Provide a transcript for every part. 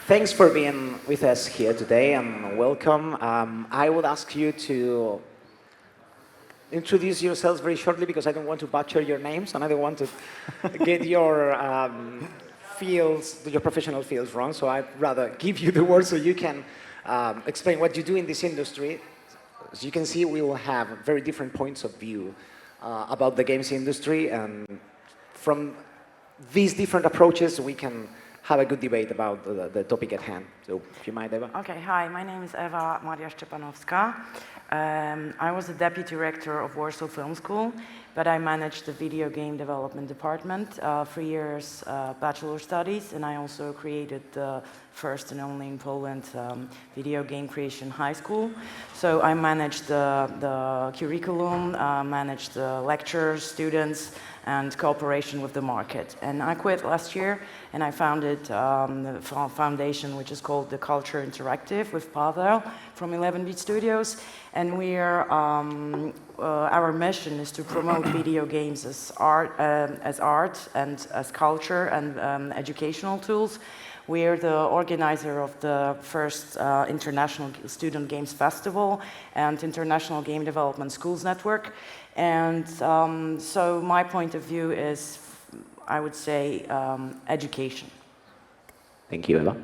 Thanks for being with us here today and welcome. I would ask you to introduce yourselves very shortly because I don't want to butcher your names and I don't want to get your your professional fields wrong. So I'd rather give you the word so you can explain what you do in this industry. As you can see, we will have very different points of view about the games industry, and from these different approaches, we can have a good debate about the topic at hand. So, if you mind, Eva. Okay, hi, my name is Eva Maria Szczepanowska. I was the deputy director of Warsaw Film School, but I managed the video game development department, 3 years bachelor studies, and I also created the first and only in Poland video game creation high school. So I managed the curriculum, managed the lectures, students, and cooperation with the market. And I quit last year, and I founded a foundation which is called the Culture Interactive with Pavel from 11-Bit Studios. And our mission is to promote video games as art and as culture and educational tools. We are the organizer of the first International Student Games Festival and International Game Development Schools Network. And so my point of view is, I would say, education. Thank you, Eva.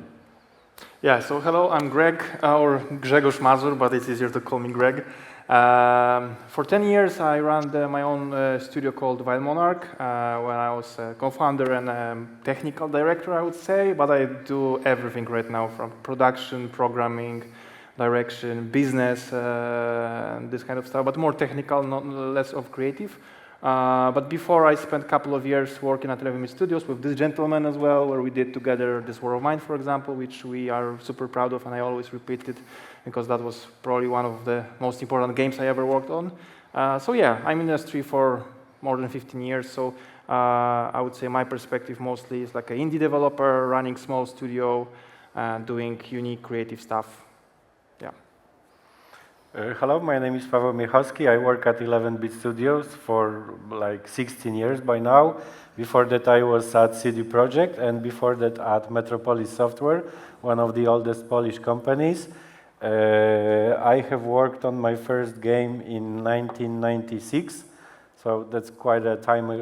Yeah, so hello, I'm Greg, or Grzegorz Mazur, but it's easier to call me Greg. For 10 years, I ran my own studio called Wild Monarch, when I was a co-founder and technical director, I would say, but I do everything right now from production, programming, direction, business, and this kind of stuff, but more technical, not less of creative. But before, I spent a couple of years working at 11-Bit Studios with this gentleman as well, where we did together This War of Mine, for example, which we are super proud of, and I always repeat it because that was probably one of the most important games I ever worked on. So yeah, I'm in the industry for more than 15 years, so I would say my perspective mostly is like an indie developer running small studio and doing unique creative stuff. Hello, my name is Paweł Miechowski. I work at 11-Bit Studios for like 16 years by now. Before that I was at CD Projekt, and before that at Metropolis Software, one of the oldest Polish companies. I have worked on my first game in 1996, so that's quite a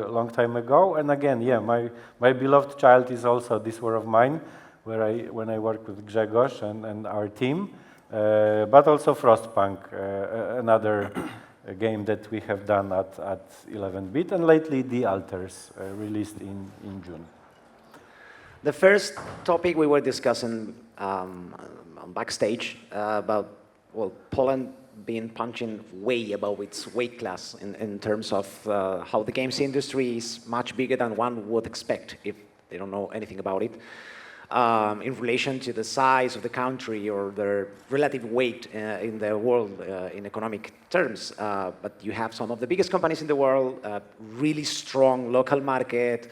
long time ago. And again, yeah, my beloved child is also This War of Mine, when I work with Grzegorz and our team. But also Frostpunk, another game that we have done at 11-Bit, and lately The Alters, released in June. The first topic we were discussing backstage about, well, Poland being punching way above its weight class in terms of how the games industry is much bigger than one would expect if they don't know anything about it. In relation to the size of the country or the relative weight in the world in economic terms. But you have some of the biggest companies in the world, really strong local market,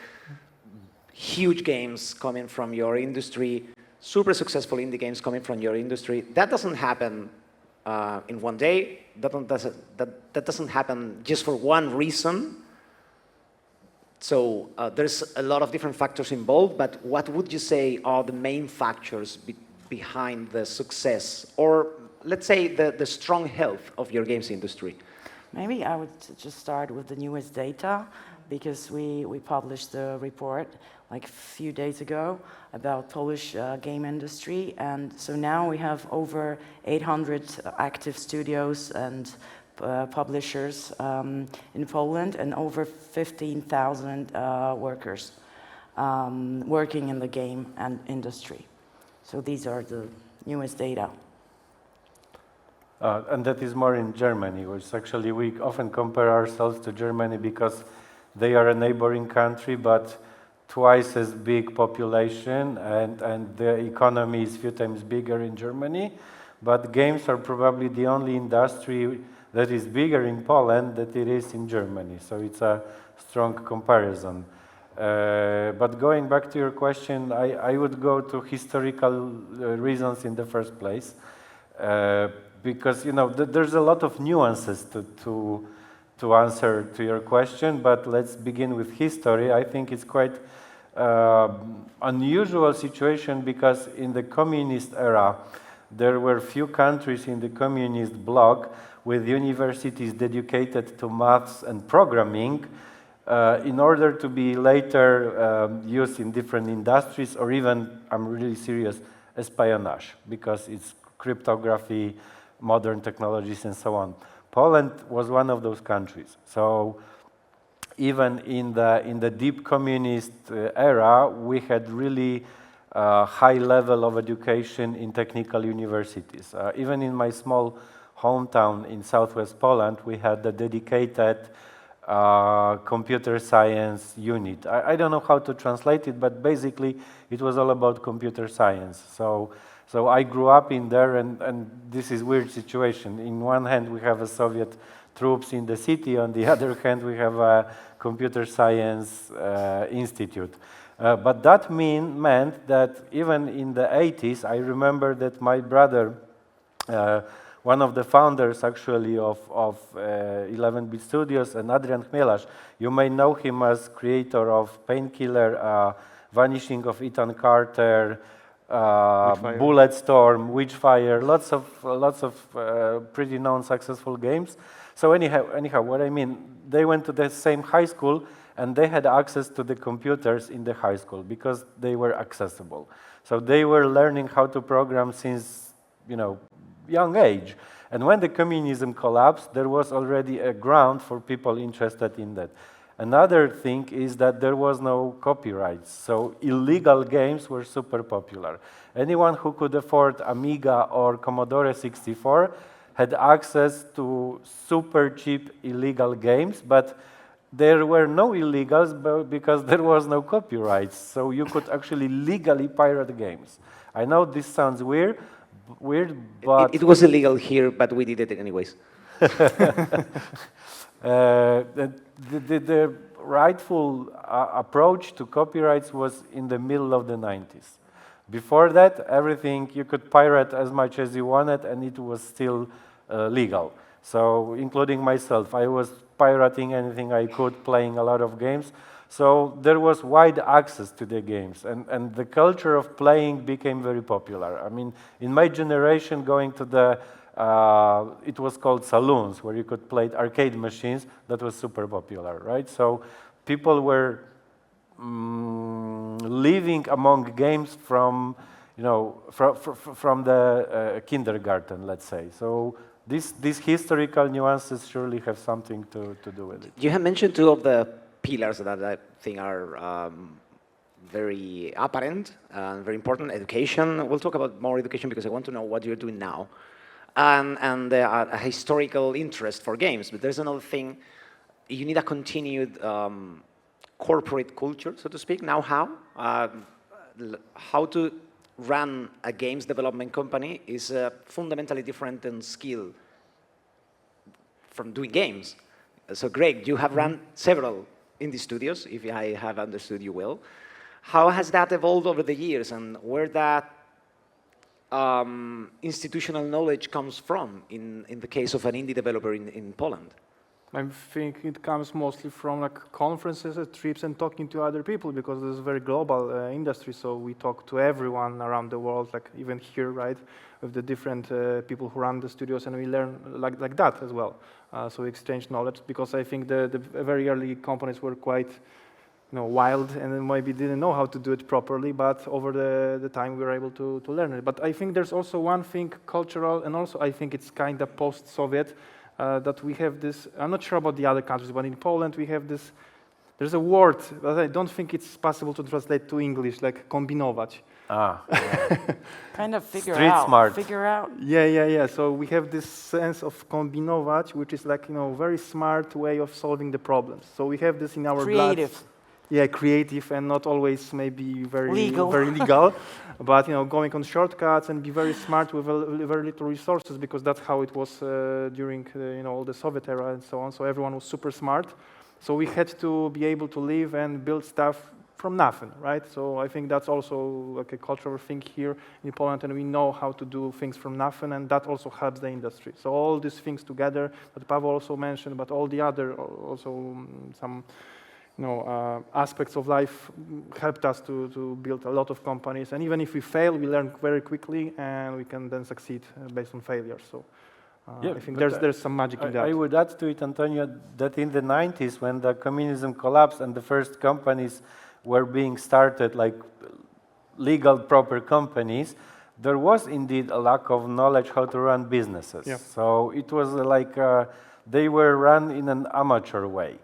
huge games coming from your industry, super successful indie games coming from your industry. That doesn't happen in one day. That doesn't happen just for one reason. So there's a lot of different factors involved, but what would you say are the main factors behind the success, or let's say the strong health of your games industry? Maybe I would just start with the newest data, because we published the report like a few days ago about Polish game industry, and so now we have over 800 active studios and publishers in Poland, and over 15,000 workers working in the game and industry. So these are the newest data. And that is more in Germany, which actually we often compare ourselves to Germany because they are a neighboring country, but twice as big population, and the economy is a few times bigger in Germany. But games are probably the only industry that is bigger in Poland than it is in Germany. So it's a strong comparison. But going back to your question, I would go to historical reasons in the first place. Because, you know, there's a lot of nuances to answer to your question, but let's begin with history. I think it's quite unusual situation because in the communist era, there were few countries in the communist bloc with universities dedicated to maths and programming in order to be later used in different industries or even, I'm really serious, espionage, because it's cryptography, modern technologies, and so on. Poland was one of those countries. So even in the deep communist era, we had really high level of education in technical universities. Even in my small hometown in southwest Poland, we had a dedicated computer science unit. I don't know how to translate it, but basically it was all about computer science. So I grew up in there, and this is a weird situation. In one hand, we have a Soviet troops in the city. On the other hand, we have a computer science institute. But that meant that even in the 80s, I remember that my brother, one of the founders actually of 11-bit Studios, and Adrian Chmielarz, you may know him as creator of Painkiller, Vanishing of Ethan Carter, Bulletstorm, Witchfire, lots of pretty known successful games. So anyhow, what I mean, they went to the same high school and they had access to the computers in the high school because they were accessible. So they were learning how to program since, young age. And when the communism collapsed, there was already a ground for people interested in that. Another thing is that there was no copyrights, so illegal games were super popular. Anyone who could afford Amiga or Commodore 64 had access to super cheap illegal games, but there were no illegals because there was no copyrights, so you could actually legally pirate games. I know this sounds weird, but... It was illegal here, but we did it anyways. The rightful approach to copyrights was in the middle of the 90s. Before that, everything you could pirate as much as you wanted, and it was still legal. So, including myself, I was pirating anything I could, playing a lot of games. So there was wide access to the games, and the culture of playing became very popular. I mean, in my generation, going to the it was called saloons, where you could play arcade machines. That was super popular, right? So people were living among games from, from the kindergarten, let's say. So these historical nuances surely have something to do with it. You have mentioned two of the pillars that I think are very apparent and very important. Education. We'll talk about more education because I want to know what you're doing now. And a historical interest for games. But there's another thing. You need a continued corporate culture, so to speak. Now how to run a games development company is fundamentally different in skill from doing games. So Greg, you have run several indie studios, if I have understood you well. How has that evolved over the years, and where that institutional knowledge comes from in the case of an indie developer in Poland? I think it comes mostly from conferences, trips, and talking to other people, because this is a very global industry. So we talk to everyone around the world, even here, right, with the different people who run the studios, and we learn like that as well. So we exchange knowledge, because I think the very early companies were quite wild, and then maybe didn't know how to do it properly, but over the time we were able to learn it. But I think there's also one thing, cultural, and also I think it's kind of post-Soviet, that we have this, I'm not sure about the other countries, but in Poland we have this, there's a word that I don't think it's possible to translate to English, like kombinować. Yeah. Kind of figure Street out. smart. Figure out. Yeah. So we have this sense of kombinować, which is very smart way of solving the problems. So we have this in our Creative. blood. Yeah, creative, and not always maybe very legal. But going on shortcuts and be very smart with very little resources, because that's how it was during all the Soviet era and so on. So everyone was super smart. So we had to be able to live and build stuff from nothing, right? So I think that's also a cultural thing here in Poland, and we know how to do things from nothing, and that also helps the industry. So all these things together that Paweł also mentioned, but all the other also some aspects of life helped us to build a lot of companies. And even if we fail, we learn very quickly, and we can then succeed based on failure. So Yeah, I think but there's some magic in that. I would add to it, Antonio, that in the 90s, when the communism collapsed and the first companies were being started, like legal, proper companies, there was indeed a lack of knowledge how to run businesses. Yeah. So it was like they were run in an amateur way.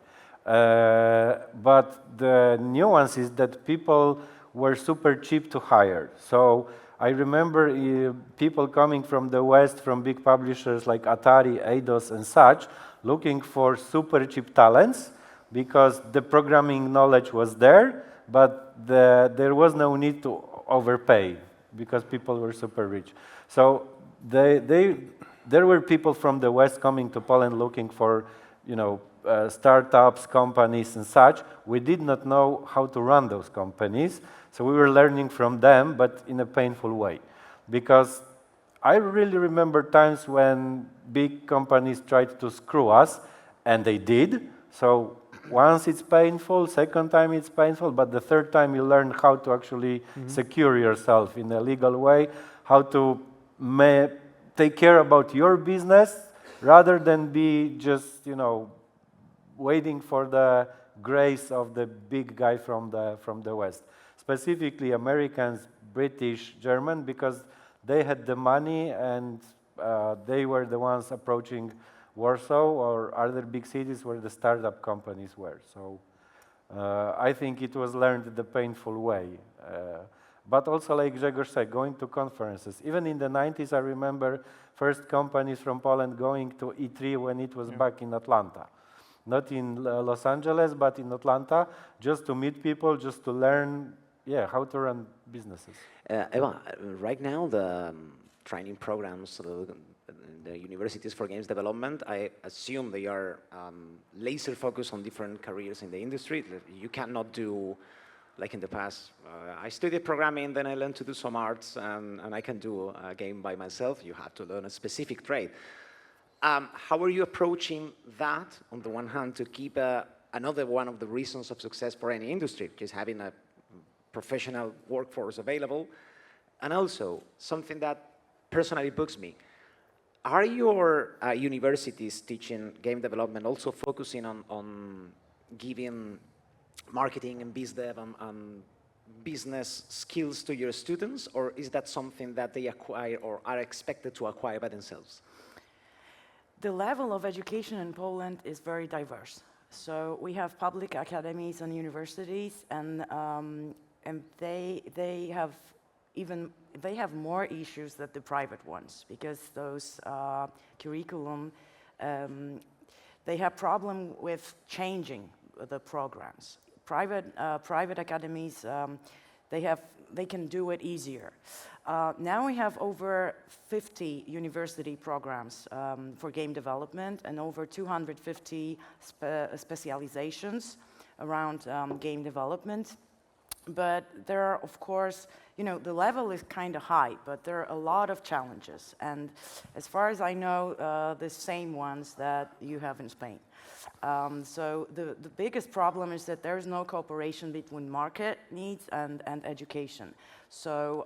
But the nuance is that people were super cheap to hire. So I remember people coming from the West, from big publishers like Atari, Eidos, and such, looking for super cheap talents because the programming knowledge was there, but there was no need to overpay because people were super rich. So there were people from the West coming to Poland looking for, startups, companies, and such. We did not know how to run those companies, so we were learning from them, but in a painful way. Because I really remember times when big companies tried to screw us, and they did. So once it's painful, second time it's painful, but the third time you learn how to actually secure yourself in a legal way, how to take care about your business rather than be just, waiting for the grace of the big guy from the West. Specifically Americans, British, German, because they had the money and they were the ones approaching Warsaw or other big cities where the startup companies were. So I think it was learned the painful way. But also, like Grzegorz said, going to conferences. Even in the 90s, I remember first companies from Poland going to E3 when it was back in Atlanta. Not in Los Angeles, but in Atlanta, just to meet people, just to learn, how to run businesses. Eva, right now the training programs, the universities for games development, I assume they are laser focused on different careers in the industry. You cannot do, like in the past, I studied programming, then I learned to do some arts, and I can do a game by myself. You have to learn a specific trade. How are you approaching that, on the one hand, to keep another one of the reasons of success for any industry, which is having a professional workforce available, and also something that personally bugs me. Are your universities teaching game development also focusing on giving marketing and biz dev and business skills to your students, or is that something that they acquire or are expected to acquire by themselves? The level of education in Poland is very diverse. So we have public academies and universities, and they have more issues than the private ones, because those curriculum, they have problem with changing the programs. Private academies, they can do it easier. Now we have over 50 university programs for game development and over 250 specializations around game development. But there are, of course, the level is kind of high, but there are a lot of challenges. And as far as I know, the same ones that you have in Spain. So the biggest problem is that there is no cooperation between market needs and education. So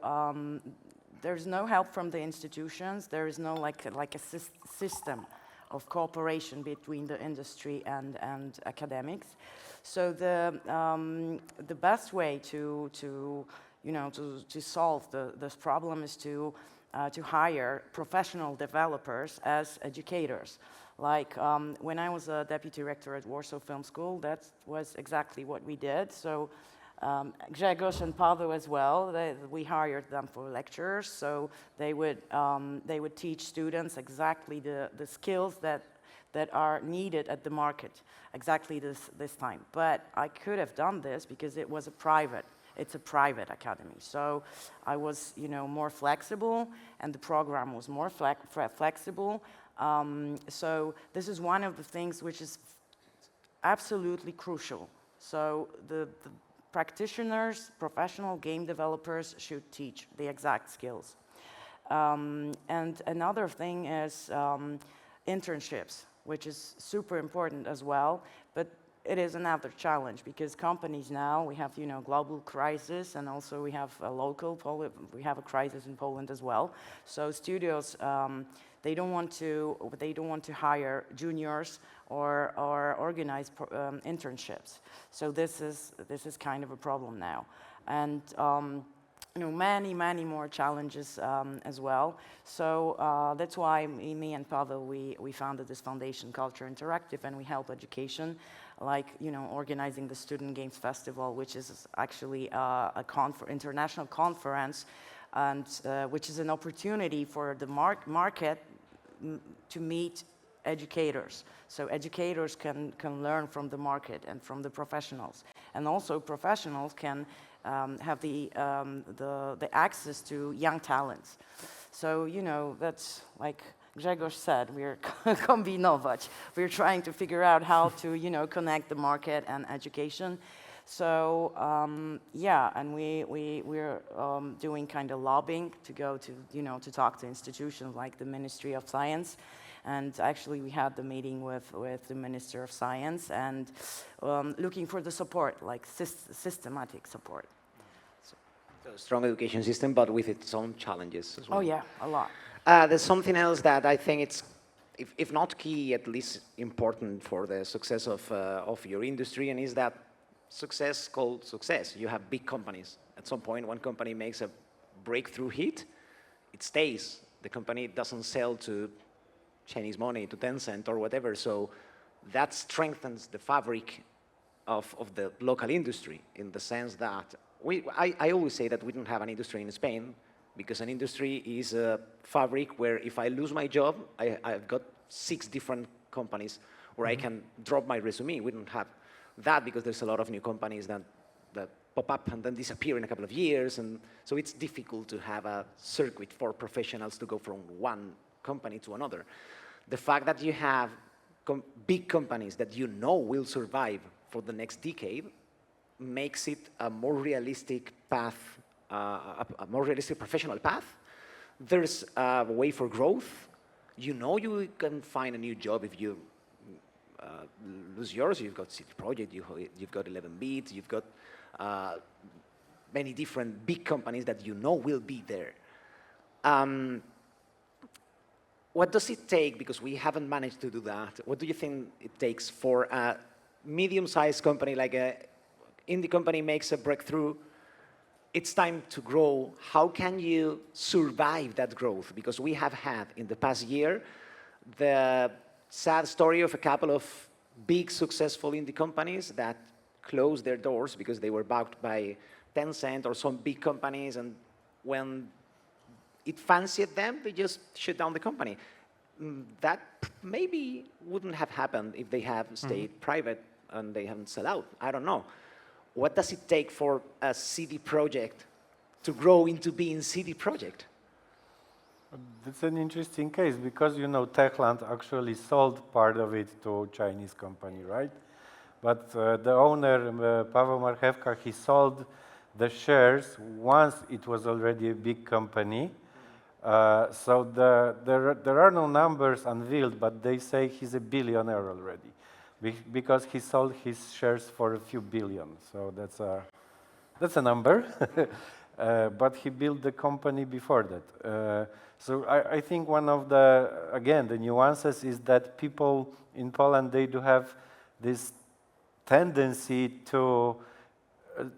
there's no help from the institutions. There is no like a system of cooperation between the industry and academics. So the best way to solve this problem is to hire professional developers as educators. Like when I was a deputy director at Warsaw Film School, that was exactly what we did. So Grzegorz and Paweł as well, we hired them for lecturers, so they would teach students exactly the skills that are needed at the market, exactly this time. But I could have done this because it's a private academy. So I was, more flexible, and the program was more flexible. So this is one of the things which is absolutely crucial. So the practitioners, professional game developers should teach the exact skills. And another thing is internships, which is super important as well. But it is another challenge because companies now, we have, global crisis, and also we have a local, we have a crisis in Poland as well. So studios, they don't want to hire juniors or organize internships. So this is kind of a problem now, and many more challenges as well. So that's why me and Pavel, we founded this foundation, Culture Interactive, and we help education, like organizing the Student Games Festival, which is actually a international conference, and which is an opportunity for the market to meet educators. So educators can learn from the market and from the professionals, and also professionals can have the access to young talents. So that's like Grzegorz said, we're kombinować. We're trying to figure out how to connect the market and education. So yeah, and we're doing kind of lobbying to go to to talk to institutions like the Ministry of Science, and actually we had the meeting with the Minister of Science and looking for the support, like systematic support. So strong education system, but with its own challenges as well. Oh yeah, a lot. There's something else that I think it's, if not key, at least important for the success of your industry, and is that success called success. You have big companies. At some point, one company makes a breakthrough hit, it stays. The company doesn't sell to Chinese money, to Tencent or whatever, so that strengthens the fabric of the local industry, in the sense that I always say that we don't have an industry in Spain, because an industry is a fabric where if I lose my job, I've got 6 different companies where I can drop my resume. We don't have that because there's a lot of new companies that pop up and then disappear in a couple of years, and so it's difficult to have a circuit for professionals to go from one company to another. The fact that you have big companies that will survive for the next decade makes it a more realistic path, a more realistic professional path. There's a way for growth. You can find a new job if you lose yours. You've got CD Projekt, you've got 11 Bits, you've got many different big companies that will be there. What does it take, because we haven't managed to do that, what do you think it takes for a medium-sized company, like a indie company makes a breakthrough, it's time to grow. How can you survive that growth? Because we have had, in the past year, the sad story of a couple of big, successful indie companies that closed their doors because they were backed by Tencent or some big companies, and when it fancied them, they just shut down the company. That maybe wouldn't have happened if they have stayed private and they haven't sold out. I don't know. What does it take for a CD Projekt to grow into being CD Projekt? That's an interesting case because, Techland actually sold part of it to a Chinese company, right? But the owner, Pavel Marchewka, he sold the shares once it was already a big company. So there are no numbers unveiled, but they say he's a billionaire already because he sold his shares for a few billion. So that's a number. But he built the company before that. So I think one of the nuances is that people in Poland, they do have this tendency to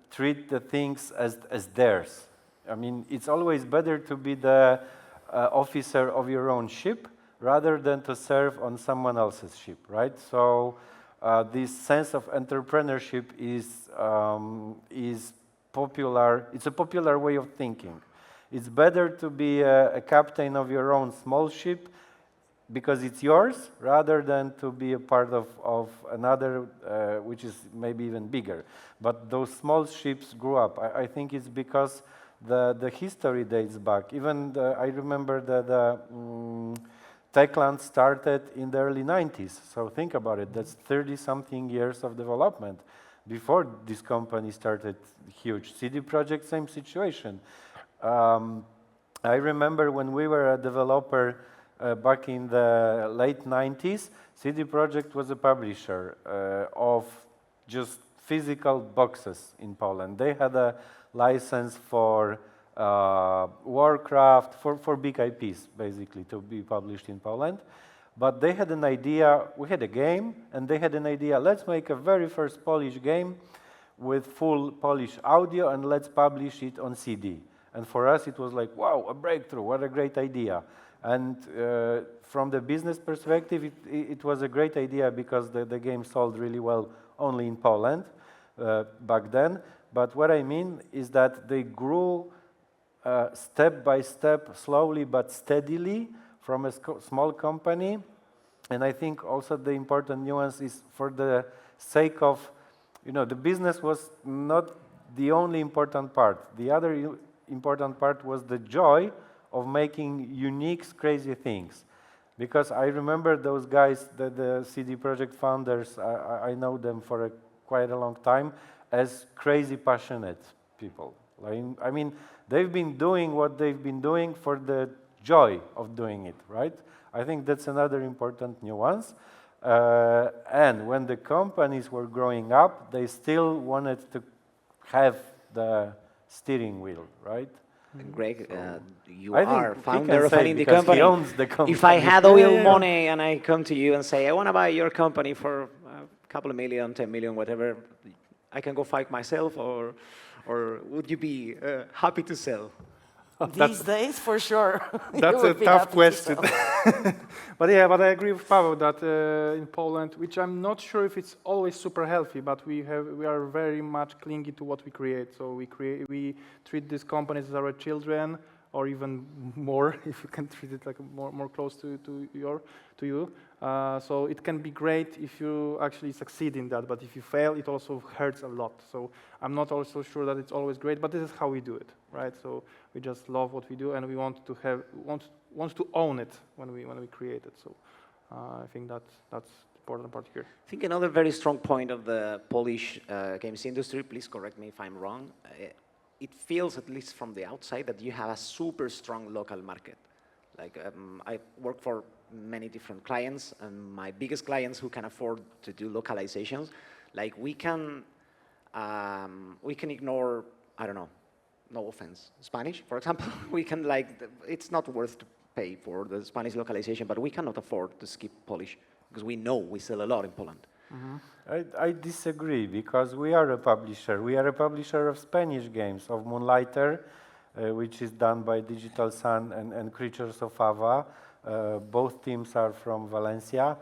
treat the things as theirs. I mean, it's always better to be the officer of your own ship rather than to serve on someone else's ship, right? So this sense of entrepreneurship is popular. It's a popular way of thinking. It's better to be a captain of your own small ship because it's yours rather than to be a part of another which is maybe even bigger. But those small ships grew up. I think it's because the history dates back. Even I remember that Techland started in the early 90s. So think about it. That's 30-something years of development before this company started huge. CD Projekt, same situation. I remember when we were a developer back in the late 90s, CD Projekt was a publisher of just physical boxes in Poland. They had a license for Warcraft, for big IPs, basically, to be published in Poland. But they had an idea, we had a game, and they had an idea, let's make a very first Polish game with full Polish audio, and let's publish it on CD. And for us, it was like, wow, a breakthrough, what a great idea. And from the business perspective, it was a great idea because the game sold really well only in Poland back then. But what I mean is that they grew step by step, slowly but steadily, from a small company. And I think also the important nuance is for the sake of, the business was not the only important part. The other important part was the joy of making unique, crazy things. Because I remember those guys, the CD Projekt founders, I know them for quite a long time, as crazy passionate people. I mean, they've been doing what they've been doing for the joy of doing it, right? I think that's another important nuance. And when the companies were growing up, they still wanted to have the steering wheel, right? And Greg, you I think are he founder can of say an indie because company. he owns the company. If I had Yeah, oil yeah, yeah. money and I come to you and say, I want to buy your company for a couple of million, 10 million, whatever, I can go fight myself, or would you be happy to sell? These days, for sure. you That's a would be tough happy to question. sell. But I agree with Paweł that in Poland, which I'm not sure if it's always super healthy, but we are very much clingy to what we create. So we treat these companies as our children, or even more, if you can treat it like more close to you. So it can be great if you actually succeed in that, but if you fail, it also hurts a lot. So I'm not also sure that it's always great, but this is how we do it, right? So we just love what we do, and we want to own it when we create it. So I think that's the important part here. I think another very strong point of the Polish games industry, please correct me if I'm wrong, it feels, at least from the outside, that you have a super strong local market. Like I work for many different clients, and my biggest clients who can afford to do localizations, like we can ignore, I don't know, no offense, Spanish, for example. We can it's not worth to pay for the Spanish localization, but we cannot afford to skip Polish because we know we sell a lot in Poland. Mm-hmm. I disagree, because we are a publisher. We are a publisher of Spanish games, of Moonlighter, which is done by Digital Sun and Creatures of Ava. Both teams are from Valencia.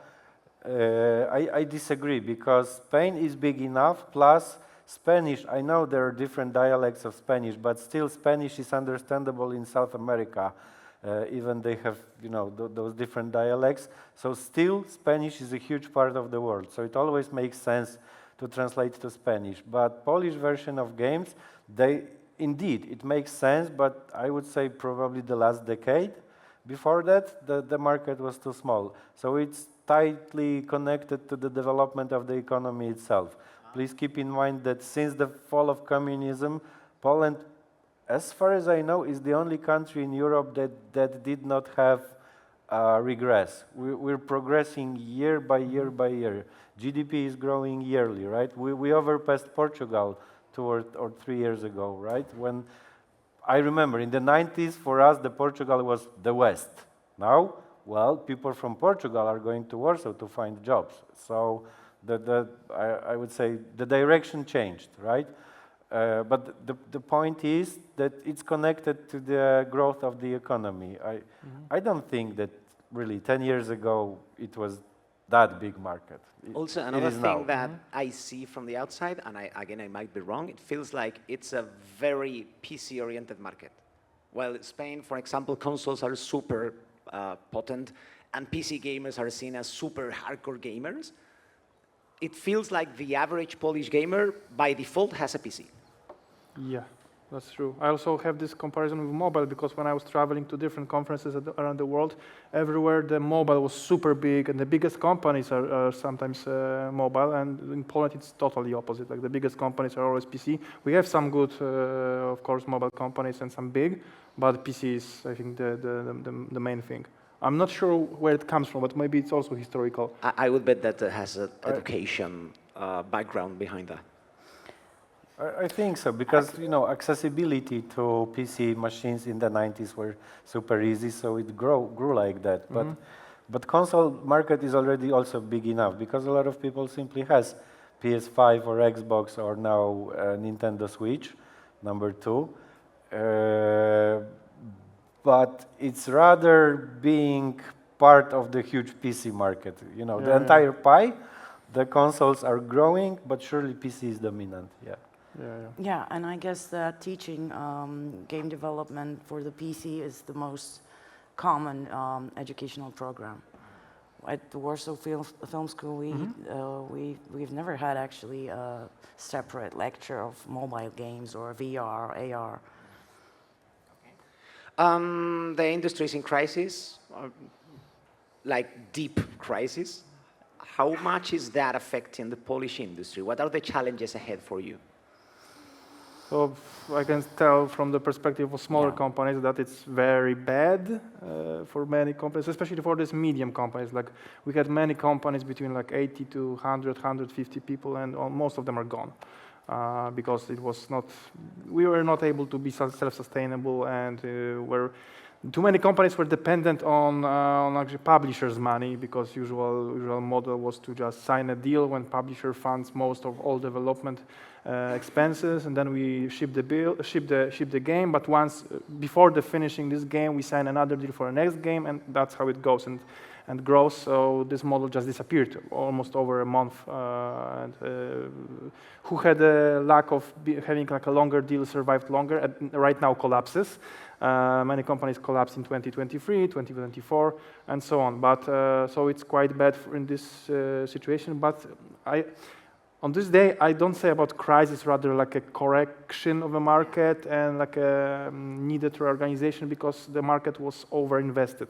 I disagree, because Spain is big enough, plus Spanish, I know there are different dialects of Spanish, but still Spanish is understandable in South America. Even they have, those different dialects. So still, Spanish is a huge part of the world. So it always makes sense to translate to Spanish. But Polish version of games, indeed, it makes sense, but I would say probably the last decade. Before that, the market was too small. So it's tightly connected to the development of the economy itself. Please keep in mind that since the fall of communism, Poland, as far as I know, is the only country in Europe that did not have regress. We're progressing year by year by year. GDP is growing yearly, right? We overpassed Portugal 2 or 3 years ago, right? When I remember in the 90s, for us, Portugal was the West. Now, well, people from Portugal are going to Warsaw to find jobs. So I would say the direction changed, right? But the point is that it's connected to the growth of the economy. I don't think that really 10 years ago it was that big market. Also, another thing that I see from the outside, and I might be wrong, it feels like it's a very PC-oriented market. While Spain, for example, consoles are super potent, and PC gamers are seen as super hardcore gamers, it feels like the average Polish gamer, by default, has a PC. Yeah, that's true. I also have this comparison with mobile, because when I was traveling to different conferences around the world, everywhere the mobile was super big, and the biggest companies are sometimes mobile, and in Poland it's totally opposite. Like the biggest companies are always PC. We have some good, of course, mobile companies and some big, but PC is, I think, the main thing. I'm not sure where it comes from, but maybe it's also historical. I would bet that it has education background behind that? I think so, because accessibility to PC machines in the 90s were super easy, so it grew like that. But console market is already also big enough, because a lot of people simply has PS5 or Xbox or now Nintendo Switch, number 2. But it's rather being part of the huge PC market. The entire pie, the consoles are growing, but surely PC is dominant. Yeah. Yeah, and I guess that teaching game development for the PC is the most common educational program. At the Warsaw Film School, we've never had actually a separate lecture of mobile games or VR, AR. The industry is in crisis, like deep crisis. How much is that affecting the Polish industry? What are the challenges ahead for you? So I can tell from the perspective of smaller companies that it's very bad for many companies, especially for these medium companies. Like we had many companies between like 80 to 100, 150 people, and most of them are gone because we were not able to be self-sustainable, and too many companies were dependent on actually publishers' money, because usual model was to just sign a deal when publisher funds most of all development expenses, and then we ship the game. But once before the finishing this game, we sign another deal for the next game, and that's how it goes and grows. So this model just disappeared almost over a month. Who had a lack of having like a longer deal survived longer, and right now collapses. Many companies collapsed in 2023, 2024, and so on. But so it's quite bad in this situation. But on this day, I don't say about crisis, rather like a correction of the market and like a needed reorganization, because the market was overinvested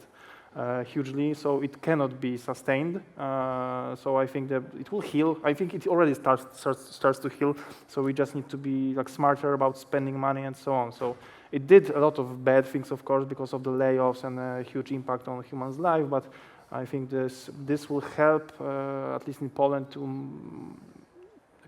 hugely, so it cannot be sustained. So I think that it will heal. I think it already starts to heal. So we just need to be like smarter about spending money and so on. So it did a lot of bad things, of course, because of the layoffs and a huge impact on humans' life. But I think this will help, at least in Poland,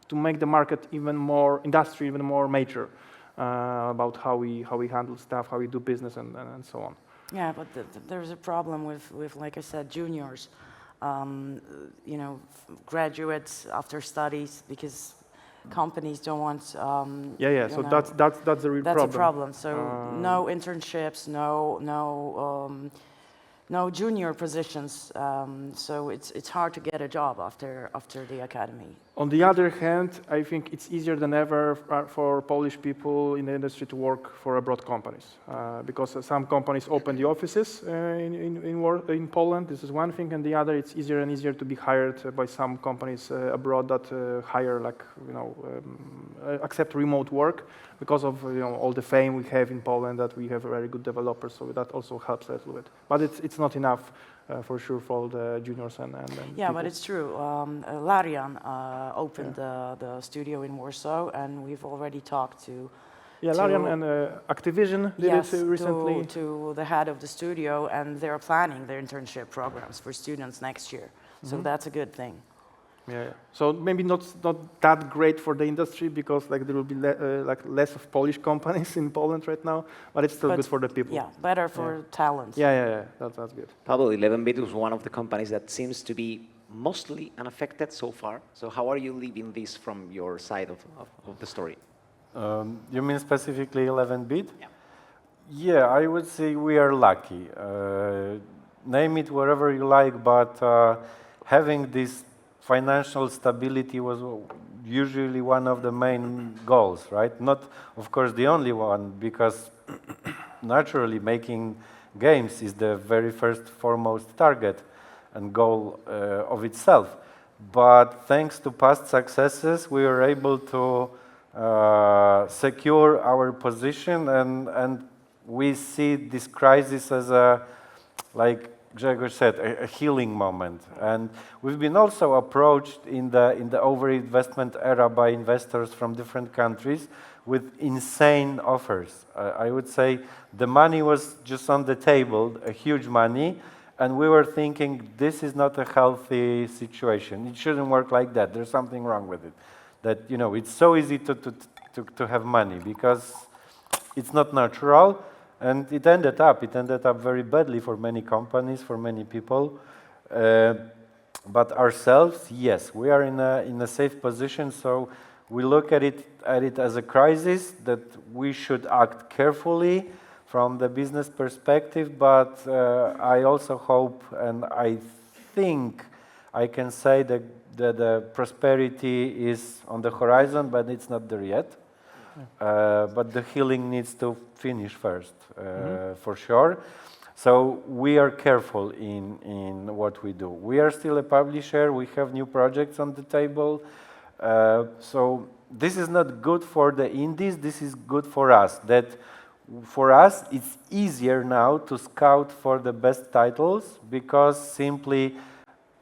to make the market industry even more mature about how we handle stuff, how we do business, and so on. Yeah, but there's a problem with, like I said, juniors, graduates after studies, because companies don't want. So that's the real problem. That's a problem. So no internships, no junior positions. So it's hard to get a job after the academy. On the other hand, I think it's easier than ever for Polish people in the industry to work for abroad companies, because some companies open the offices in Poland. This is one thing, and the other, it's easier and easier to be hired by some companies abroad that hire accept remote work, because of all the fame we have in Poland, that we have very good developers. So that also helps a little bit, but it's not enough. For sure, for all the juniors and yeah, people. But it's true. Larian opened the studio in Warsaw, and we've already talked to. Yeah, Larian and Activision did it recently. To the head of the studio, and they're planning their internship programs for students next year. So that's a good thing. Yeah. So maybe not that great for the industry, because like there will be less of Polish companies in Poland right now, but it's still good for the people. Yeah, better for talents. Yeah. That's good. Probably 11-bit was one of the companies that seems to be mostly unaffected so far. So how are you leaving this from your side of the story? You mean specifically 11-bit? Yeah. Yeah, I would say we are lucky. Name it wherever you like, but having this financial stability was usually one of the main goals, right? Not, of course, the only one, because naturally making games is the very foremost target and goal of itself. But thanks to past successes, we were able to secure our position, and we see this crisis as like Grzegorz said, a healing moment. And we've been also approached in the overinvestment era by investors from different countries with insane offers. I would say the money was just on the table, a huge money, And we were thinking, this is not a healthy situation. It shouldn't work like that. There's something wrong with it. That, you know, it's so easy to have money because it's not natural. And it ended up very badly for many companies, for many people. But ourselves, yes, we are in a safe position. So we look at it as a crisis that we should act carefully from the business perspective, but I also hope and I think I can say that the prosperity is on the horizon, but it's not there yet. But the healing needs to finish first, for sure. So we are careful in what we do. We are still a publisher. We have new projects on the table. So this is not good for the indies. This is good for us. That for us, it's easier now to scout for the best titles because simply,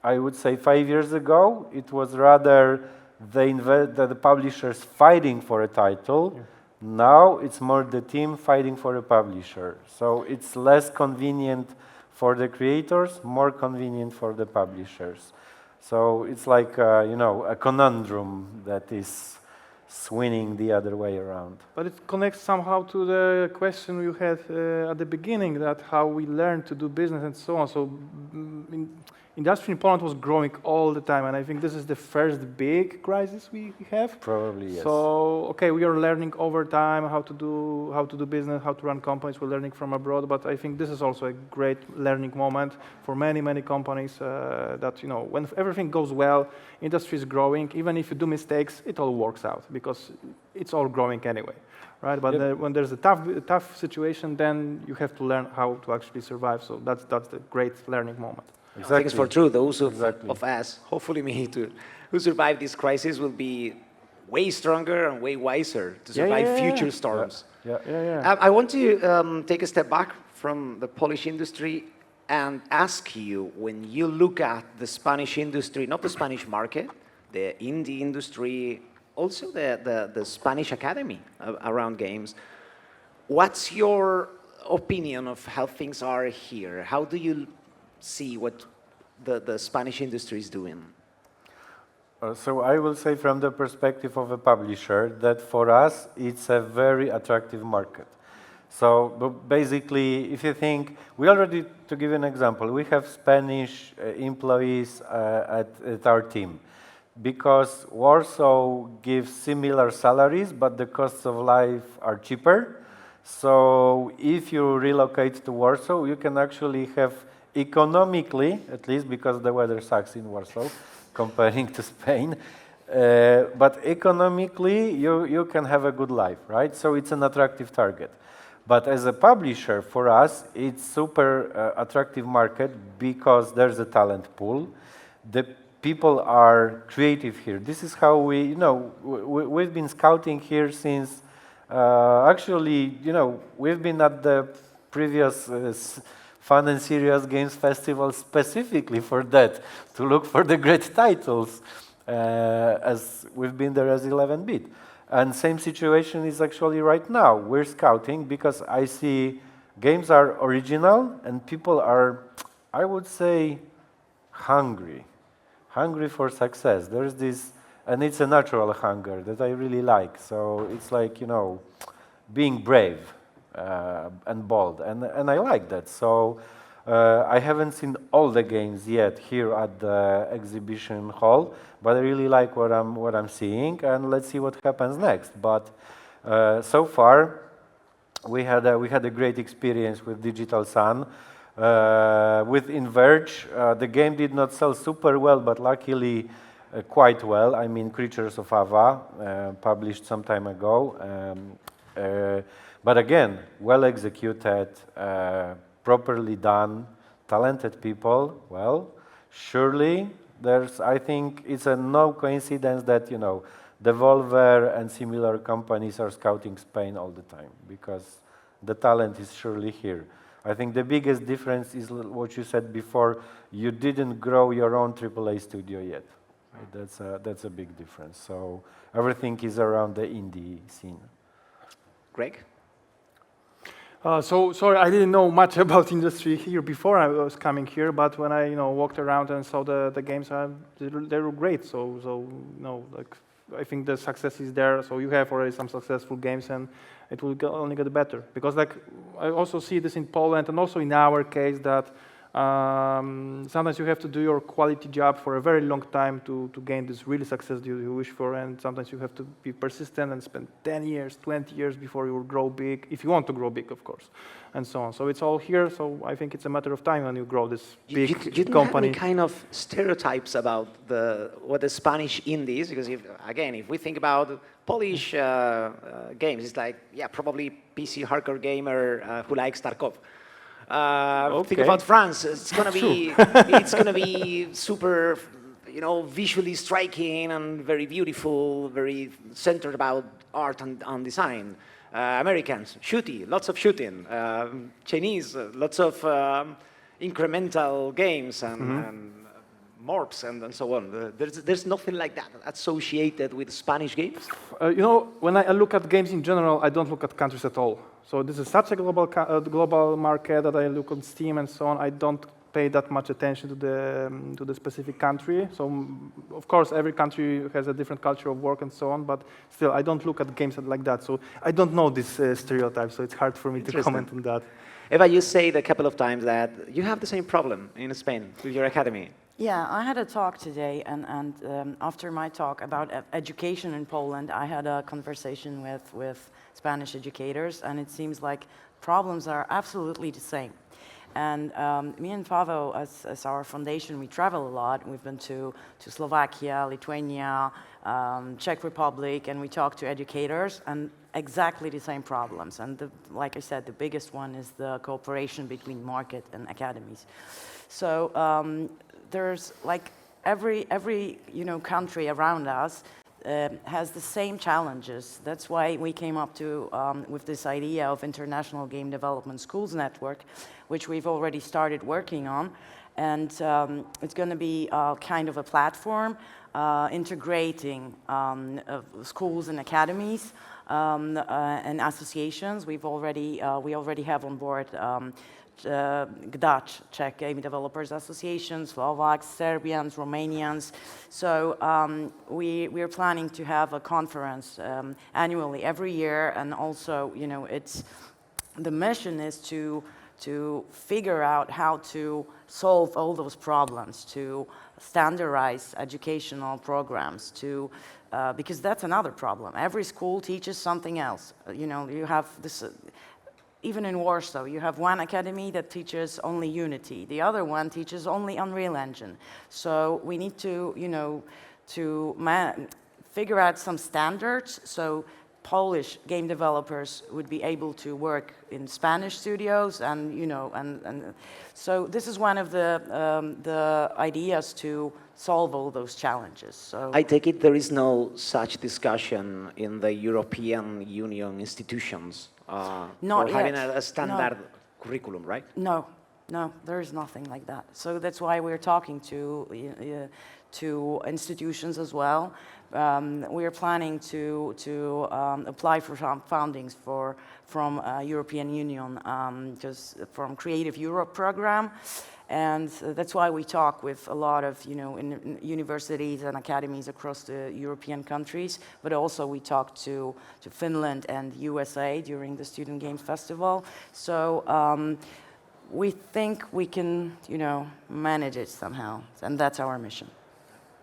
I would say 5 years ago, it was rather the publishers fighting for a title. Yeah. Now it's more the team fighting for a publisher. So it's less convenient for the creators, more convenient for the publishers. So it's like, you know, a conundrum that is swinging the other way around. But it connects somehow to the question you had at the beginning, that how we learn to do business and so on. So industry in Poland was growing all the time, and I think this is the first big crisis we have. Probably, yes. So, okay, we are learning over time how to do business, how to run companies. We're learning from abroad, but I think this is also a great learning moment for many companies. That, you know, when everything goes well, industry is growing. Even if you do mistakes, it all works out because it's all growing anyway, right? But yep. When there's a tough situation, then you have to learn how to actually survive. So that's the great learning moment. Exactly. I think it's for true. Those of us, hopefully me too, who survive this crisis will be way stronger and way wiser to survive future storms. I want to take a step back from the Polish industry and ask you, when you look at the Spanish industry, not the Spanish market, the indie industry, also the Spanish academy around games, what's your opinion of how things are here? How do you see what the Spanish industry is doing? So I will say from the perspective of a publisher that for us it's a very attractive market. So basically, if you think, we already, to give you an example, we have Spanish employees at our team because Warsaw gives similar salaries, but the costs of life are cheaper. So if you relocate to Warsaw, you can actually have economically, at least because the weather sucks in Warsaw, comparing to Spain, but economically you can have a good life, right? So it's an attractive target. But as a publisher, for us, it's super attractive market because there's a talent pool. The people are creative here. This is how we, you know, we've been scouting here since, actually, you know, we've been at the previous Fun and Serious Games Festival specifically for that, to look for the great titles, as we've been there as 11-bit. And same situation is actually right now. We're scouting because I see games are original and people are, I would say, hungry for success. There's this, and it's a natural hunger that I really like. So it's like, you know, being brave. And bold, and I like that. So I haven't seen all the games yet here at the exhibition hall, but I really like what I'm seeing, and let's see what happens next. But so far, we had a great experience with Digital Sun. With Inverge, the game did not sell super well, but luckily quite well. I mean, Creatures of Ava, published some time ago. But again, well executed, properly done, talented people. Well, surely I think it's a no coincidence that, you know, Devolver and similar companies are scouting Spain all the time because the talent is surely here. I think the biggest difference is what you said before. You didn't grow your own AAA studio yet. That's a big difference. So everything is around the indie scene. Greg? So sorry, I didn't know much about industry here before I was coming here, but when I walked around and saw the games, they were great. So like I think the success is there. So you have already some successful games, and it will only get better. Because like I also see this in Poland, and also in our case that sometimes you have to do your quality job for a very long time to gain this really success you wish for, and sometimes you have to be persistent and spend 10 years, 20 years before you will grow big, if you want to grow big, of course, and so on. So it's all here, so I think it's a matter of time when you grow this big You don't company. have any kind of stereotypes about what the Spanish indies, because if we think about Polish games, it's like, yeah, probably PC hardcore gamer who likes Tarkov. Think Okay. about France. It's gonna be super, visually striking and very beautiful, very centered about art and design. Americans, lots of shooting. Chinese, lots of incremental games and morphs and so on. There's nothing like that associated with Spanish games. When I look at games in general, I don't look at countries at all. So this is such a global market that I look on Steam and so on. I don't pay that much attention to the specific country. So of course, every country has a different culture of work and so on. But still, I don't look at games like that. So I don't know this stereotype. So it's hard for me to comment on that. Eva, you said a couple of times that you have the same problem in Spain with your academy. Yeah, I had a talk today, and after my talk about education in Poland, I had a conversation with Spanish educators, and it seems like problems are absolutely the same. And me and Pavel, as our foundation, we travel a lot. We've been to Slovakia, Lithuania, Czech Republic, and we talk to educators, and exactly the same problems. And like I said, the biggest one is the cooperation between market and academies. So there's like every country around us has the same challenges. That's why we came up with this idea of International Game Development Schools Network, which we've already started working on. And it's going to be kind of a platform integrating schools and academies and associations. We already have on board Dutch, Czech Game Developers Association, Slovaks, Serbians, Romanians. So we're planning to have a conference annually every year, and also, the mission is to figure out how to solve all those problems, to standardize educational programs, because that's another problem. Every school teaches something else. You have this. Even in Warsaw, you have one academy that teaches only Unity. The other one teaches only Unreal Engine. So we need to, figure out some standards so Polish game developers would be able to work in Spanish studios, and so this is one of the ideas to solve all those challenges. So I take it there is no such discussion in the European Union institutions Not for having yet. a standard curriculum, right? No, there is nothing like that. So that's why we're talking to institutions as well. We are planning to apply for some fundings from European Union, just from Creative Europe program. And that's why we talk with a lot of, in universities and academies across the European countries, but also we talk to Finland and USA during the Student Games Festival. So we think we can, manage it somehow, and that's our mission.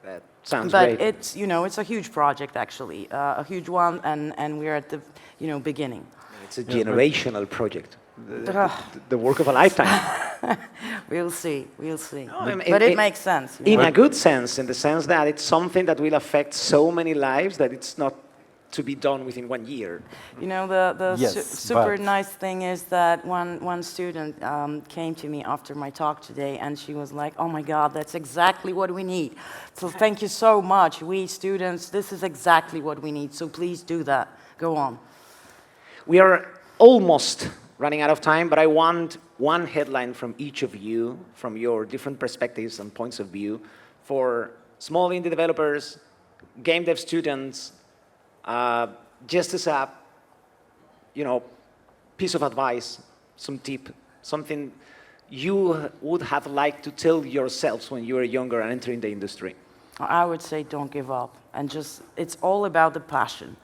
That sounds But great. it's a huge project, actually, a huge one, and we're at the, beginning. It's a generational project. The work of a lifetime. We'll see. I mean, But it makes sense. In a good sense, in the sense that it's something that will affect so many lives that it's not to be done within 1 year. The Yes, super but- nice thing is that one student came to me after my talk today, and she was like, "Oh my God, that's exactly what we need. So thank you so much. We students, this is exactly what we need. So please do that. Go on." We are almost running out of time, but I want one headline from each of you, from your different perspectives and points of view, for small indie developers, game dev students, just as a, piece of advice some tip, something you would have liked to tell yourselves when you were younger and entering the industry? I would say don't give up, and just, it's all about the passion.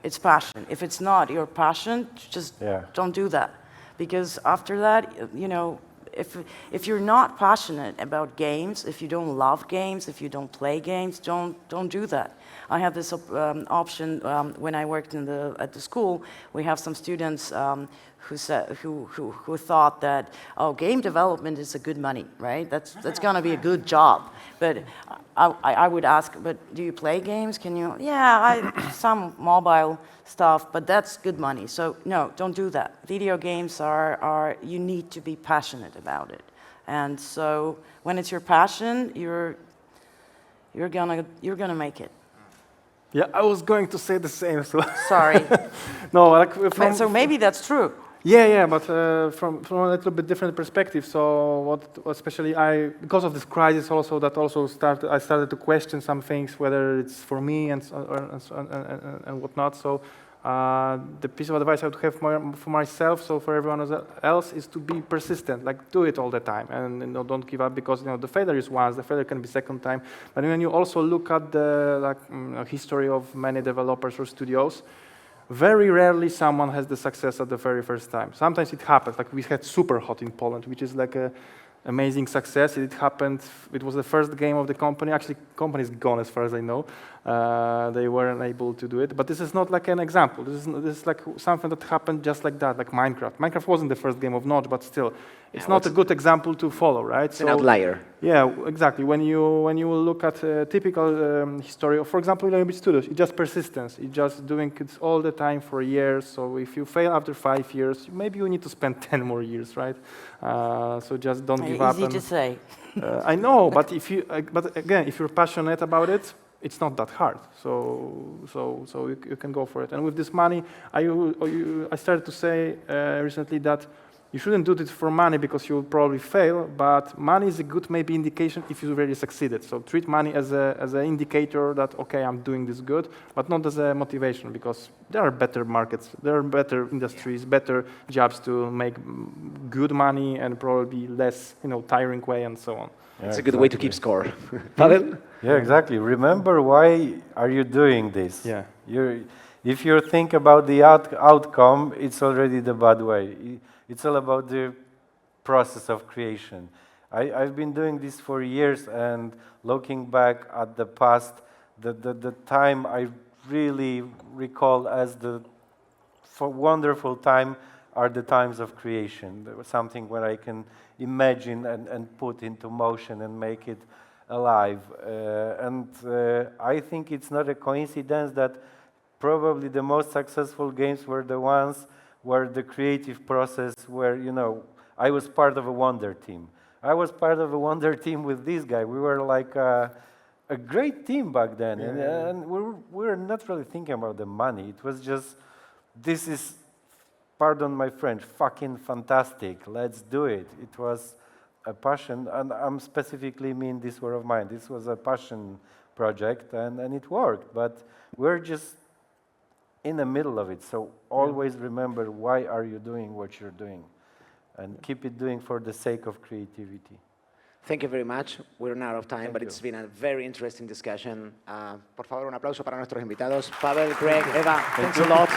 It's passion. If it's not your passion, just don't do that. Because after that, you know, if you're not passionate about games, if you don't love games, if you don't play games, don't do that. I had this option when I worked at the school. We have some students who thought that, oh, game development is a good money, right? That's going to be a good job. But I would ask, but do you play games? Can you? Yeah, some mobile stuff, but that's good money. So no, don't do that. Video games are you need to be passionate about it. And so when it's your passion, you're gonna make it. Yeah, I was going to say the same. So Sorry. no, like So maybe that's true. Yeah, but from a little bit different perspective. So what especially because of this crisis also, I started to question some things, whether it's for me and whatnot. So the piece of advice I would have for myself, so for everyone else, is to be persistent. Like, do it all the time, and don't give up, because the failure is once, the failure can be second time. But when you also look at the history of many developers or studios, very rarely someone has the success at the very first time. Sometimes it happens, like we had Super Hot in Poland, which is like a amazing success. It happened, it was the first game of the company. Actually, company is gone as far as I know. They weren't able to do it. But this is not like an example. This is like something that happened just like that, like Minecraft. Minecraft wasn't the first game of Notch, but still, it's not a good example to follow, right? It's an outlier. Yeah, exactly. When you look at a typical history of, for example, 11-bit studios, it's just persistence. It's just doing it all the time for years. So if you fail after 5 years, maybe you need to spend 10 more years, right? So just don't give up. Easy to say. I know, but but again, if you're passionate about it, it's not that hard. So you can go for it. And with this money, I started to say recently that you shouldn't do this for money, because you'll probably fail, but money is a good maybe indication if you really succeeded. So treat money as an indicator that, okay, I'm doing this good, but not as a motivation, because there are better markets, there are better industries, better jobs to make good money and probably less, tiring way and so on. Yeah, it's a good way to keep score. Pavel? Yeah, exactly. Remember, why are you doing this? Yeah. If you think about the outcome, it's already the bad way. It's all about the process of creation. I've been doing this for years, and looking back at the past, the time I really recall as the wonderful time are the times of creation. There was something where I can imagine and put into motion and make it alive. I think it's not a coincidence that probably the most successful games were the ones where the creative process, where, I was part of a wonder team. I was part of a wonder team with this guy. We were like a great team back then. Yeah. And we were not really thinking about the money. It was just, this is, pardon my French, fucking fantastic. Let's do it. It was a passion, and I'm specifically mean this word of mine. This was a passion project, and it worked. But we're just in the middle of it. So always remember, why are you doing what you're doing? And keep it doing for the sake of creativity. Thank you very much. We're out of time, but it's been a very interesting discussion. Por favor, un aplauso para nuestros invitados. Pavel, Greg, Eva, thanks a lot.